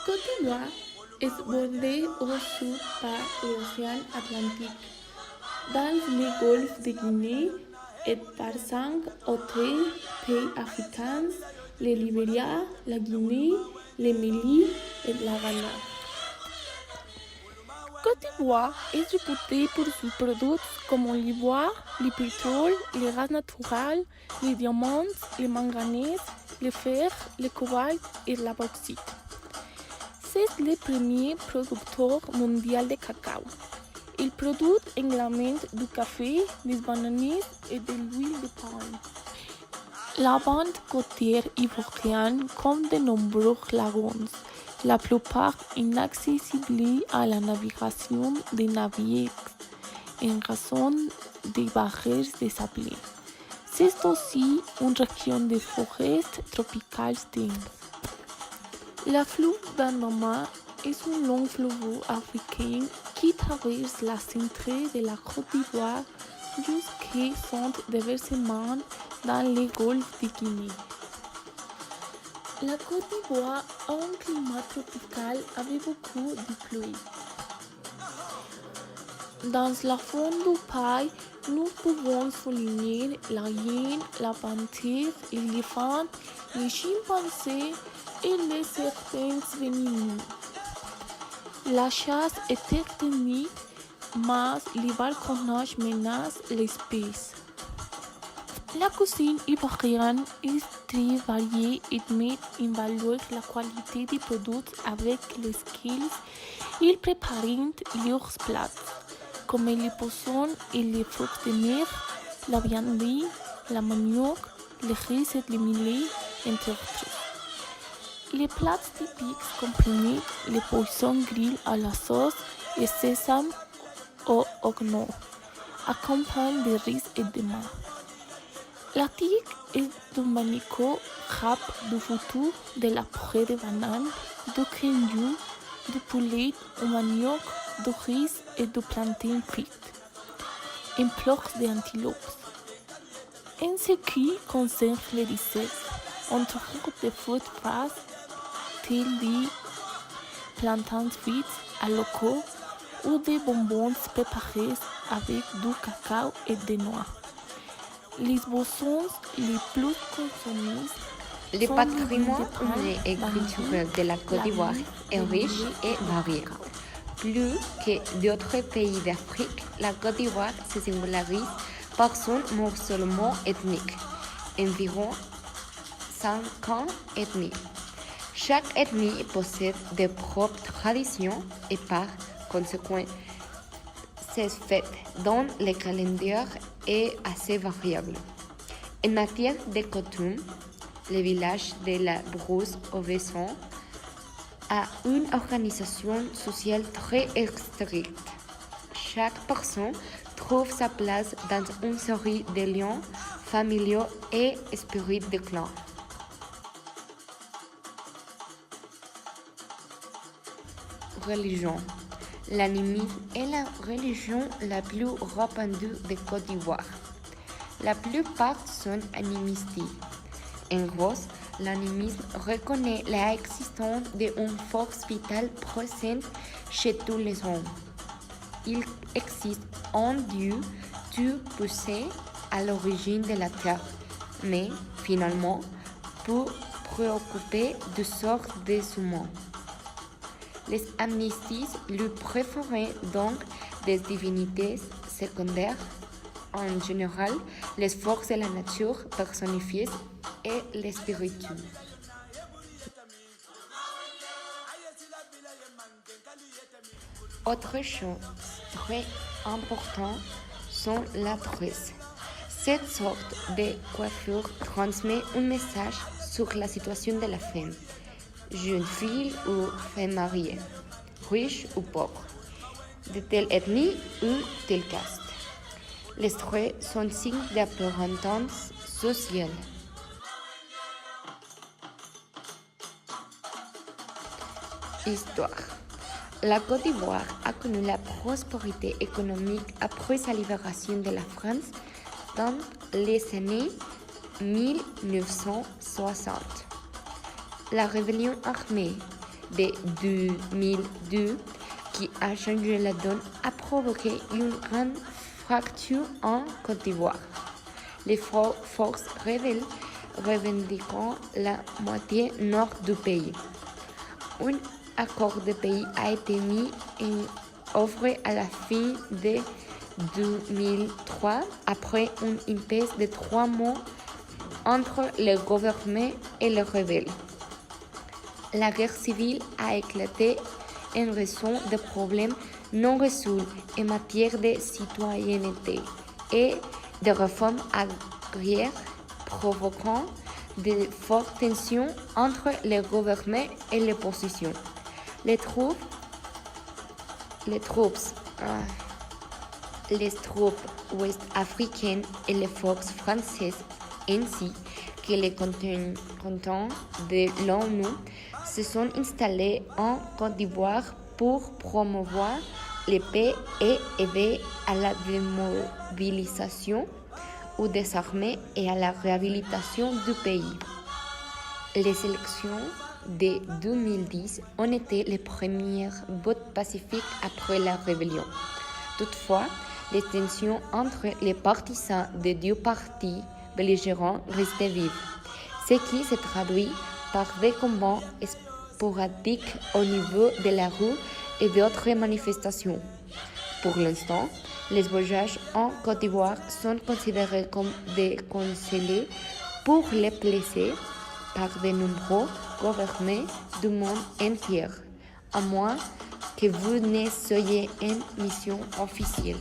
Côte d'Ivoire est bordée au sud par l'océan Atlantique, dans le golfe de Guinée et par 5 autres pays africains, le Libéria, la Guinée, le Mali et la Ghana. Côte d'Ivoire est réputée pour ses produits comme l'ivoire, le pétrole, le gaz naturel, les diamants, le manganèse, le fer, le cobalt et la bauxite. C'est le premier producteur mondial de cacao. Il produit également du café, des bananes et de l'huile de palme. La bande côtière ivoirienne compte de nombreux lagons, la plupart inaccessibles à la navigation des navires en raison des barrières de sable. C'est aussi une région de forêts tropicales denses. La fleuve d'Andama est un long fleuve africain qui traverse la centre de la Côte d'Ivoire jusqu'à son déversement dans le golfe de Guinée. La Côte d'Ivoire a un climat tropical avec beaucoup de pluie. Dans la faune du pays, nous pouvons souligner la hyène, la panthère, l'éléphant, les chimpanzés et les serpents venimeux. La chasse est technique, mais le braconnage menace l'espèce. La cuisine ivoirienne est très variée et met en valeur la qualité des produits avec lesquels ils préparent leurs plats, comme les poissons et les fruits de mer, la viande, la manioc, le riz et le millet, entre autres. Les plats typiques comprennent les poissons grillés à la sauce et sésame ou oignon, accompagnés de riz et de maïs. La tique est du manicot, râpe, du foutou, de la purée de banane, du kenju, du poulet au manioc, du riz et du plantain frites, un plat d'antilope. En ce qui concerne les desserts, on trouve des fruits frais tels des plantains frits à l'eau ou des bonbons préparés avec du cacao et des noix. Les boissons les plus consommées. Le patrimoine humain et culturel de la Côte d'Ivoire est riche et varié. Plus que d'autres pays d'Afrique, la Côte d'Ivoire se singularise par son morcellement ethnique, environ 50 ethnies. Chaque ethnie possède des propres traditions et par conséquent, ces fêtes dont le calendrier est assez variable. En matière de coutumes, le village de la Brousse-Aubesson a une organisation sociale très stricte. Chaque personne trouve sa place dans une série de liens familiaux et esprit de clan. Religion. L'animisme est la religion la plus répandue de Côte d'Ivoire. La plupart sont animistes. En gros, l'animisme reconnaît l'existence d'une force vitale présente chez tous les hommes. Il existe un Dieu tout puissant à l'origine de la terre, mais finalement peu préoccupé du sort des humains. Les amnisties lui préféraient donc des divinités secondaires, en général les forces de la nature personnifiées et les spiritus. Autre chose très importante sont la tresse. Cette sorte de coiffure transmet un message sur la situation de la femme, jeune fille ou femme mariée, riche ou pauvre, de telle ethnie ou telle caste. Les traits sont signes d'appartenance sociale. Histoire. La Côte d'Ivoire a connu la prospérité économique après sa libération de la France dans les années 1960. La rébellion armée de 2002 qui a changé la donne a provoqué une grande fracture en Côte d'Ivoire. Les forces rebelles revendiquant la moitié nord du pays. Un accord de paix a été mis en œuvre à la fin de 2003 après une impasse de 3 mois entre le gouvernement et les rebelles. La guerre civile a éclaté en raison de problèmes non résolus en matière de citoyenneté et de réformes agraires provoquant de fortes tensions entre le gouvernement et l'opposition. Les troupes ouest-africaines et les forces françaises ainsi que les contingents de l'ONU se sont installés en Côte d'Ivoire pour promouvoir la paix et aider à la démobilisation au désarmement et à la réhabilitation du pays. Les élections de 2010 ont été les premiers votes pacifiques après la rébellion. Toutefois, les tensions entre les partisans des deux partis belligérants restaient vives, ce qui se traduit par des combats sporadiques au niveau de la rue et d'autres manifestations. Pour l'instant, les voyages en Côte d'Ivoire sont considérés comme déconseillés pour les plaisirs par de nombreux gouvernements du monde entier, à moins que vous ne soyez en mission officielle.